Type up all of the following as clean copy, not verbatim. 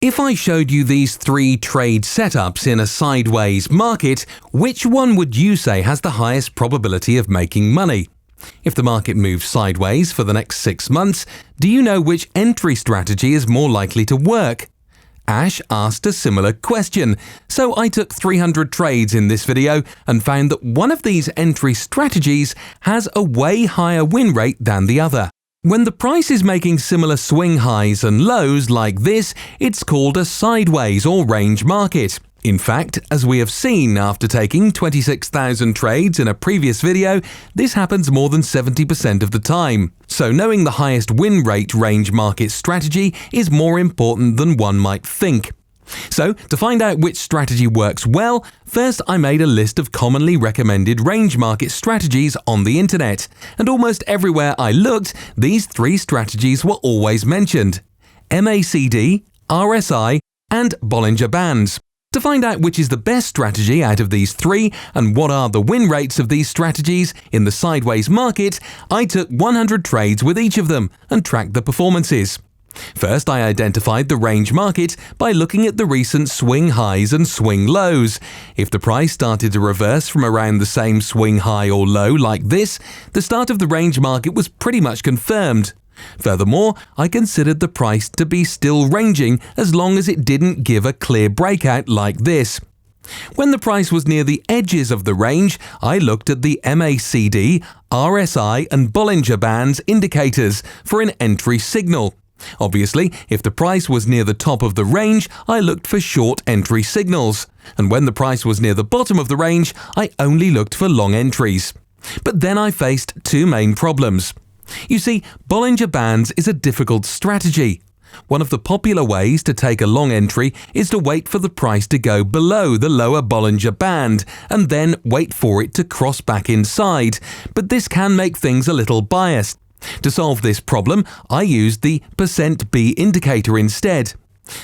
If I showed you these 3 trade setups in a sideways market, which one would you say has the highest probability of making money? If the market moves sideways for the next 6 months, do you know which entry strategy is more likely to work? Ash asked a similar question, so I took 300 trades in this video and found that one of these entry strategies has a way higher win rate than the other. When the price is making similar swing highs and lows like this, it's called a sideways or range market. In fact, as we have seen after taking 26,000 trades in a previous video, this happens more than 70% of the time. So knowing the highest win rate range market strategy is more important than one might think. So, to find out which strategy works well, first I made a list of commonly recommended range market strategies on the internet, and almost everywhere I looked, these 3 strategies were always mentioned: MACD, RSI, and Bollinger Bands. To find out which is the best strategy out of these 3 and what are the win rates of these strategies in the sideways market, I took 100 trades with each of them and tracked the performances. First, I identified the range market by looking at the recent swing highs and swing lows. If the price started to reverse from around the same swing high or low like this, the start of the range market was pretty much confirmed. Furthermore, I considered the price to be still ranging as long as it didn't give a clear breakout like this. When the price was near the edges of the range, I looked at the MACD, RSI, and Bollinger Bands indicators for an entry signal. Obviously, if the price was near the top of the range, I looked for short entry signals, and when the price was near the bottom of the range, I only looked for long entries. But then I faced 2 main problems. You see, Bollinger Bands is a difficult strategy. One of the popular ways to take a long entry is to wait for the price to go below the lower Bollinger Band and then wait for it to cross back inside, but this can make things a little biased. To solve this problem, I used the %B indicator instead.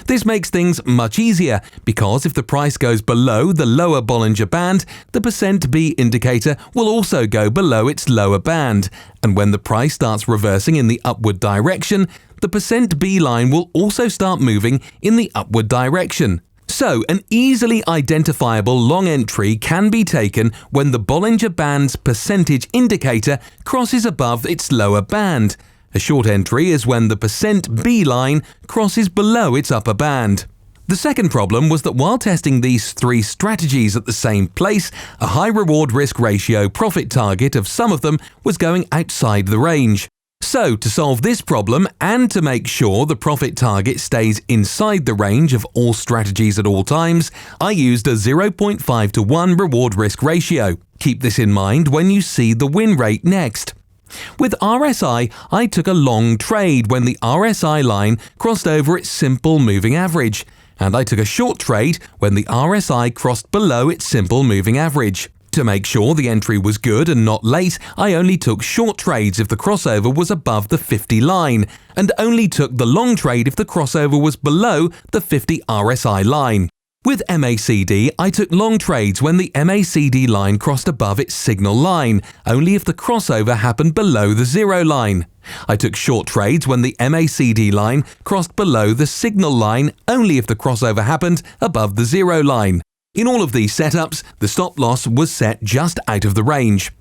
This makes things much easier because if the price goes below the lower Bollinger Band, the %B indicator will also go below its lower band, and when the price starts reversing in the upward direction, the %B line will also start moving in the upward direction. So, an easily identifiable long entry can be taken when the Bollinger Band's percentage indicator crosses above its lower band. A short entry is when the %B line crosses below its upper band. The second problem was that while testing these 3 strategies at the same place, a high reward-risk ratio profit target of some of them was going outside the range. So, to solve this problem and to make sure the profit target stays inside the range of all strategies at all times, I used a 0.5 to 1 reward-risk ratio. Keep this in mind when you see the win rate next. With RSI, I took a long trade when the RSI line crossed over its simple moving average, and I took a short trade when the RSI crossed below its simple moving average. To make sure the entry was good and not late, I only took short trades if the crossover was above the 50 line, and only took the long trade if the crossover was below the 50 RSI line. With MACD, I took long trades when the MACD line crossed above its signal line, only if the crossover happened below the 0 line. I took short trades when the MACD line crossed below the signal line, only if the crossover happened above the 0 line. In all of these setups, the stop loss was set just out of the range.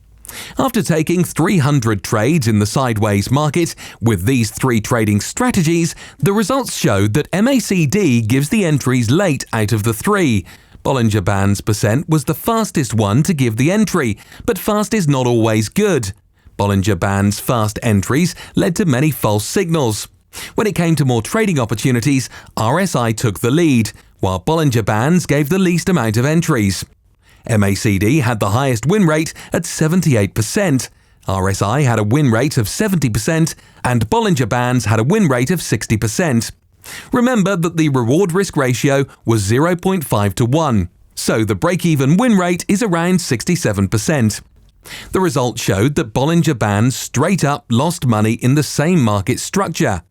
After taking 300 trades in the sideways market with these 3 trading strategies, the results showed that MACD gives the entries late out of the 3. Bollinger Bands % was the fastest one to give the entry, but fast is not always good. Bollinger Bands' fast entries led to many false signals. When it came to more trading opportunities, RSI took the lead, while Bollinger Bands gave the least amount of entries. MACD had the highest win rate at 78%, RSI had a win rate of 70%, and Bollinger Bands had a win rate of 60%. Remember that the reward-risk ratio was 0.5 to 1, so the break-even win rate is around 67%. The results showed that Bollinger Bands straight up lost money in the same market structure.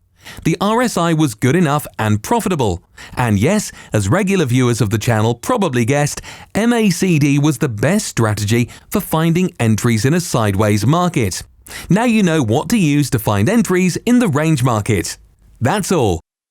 The RSI was good enough and profitable. And yes, as regular viewers of the channel probably guessed, MACD was the best strategy for finding entries in a sideways market. Now you know what to use to find entries in the range market. That's all.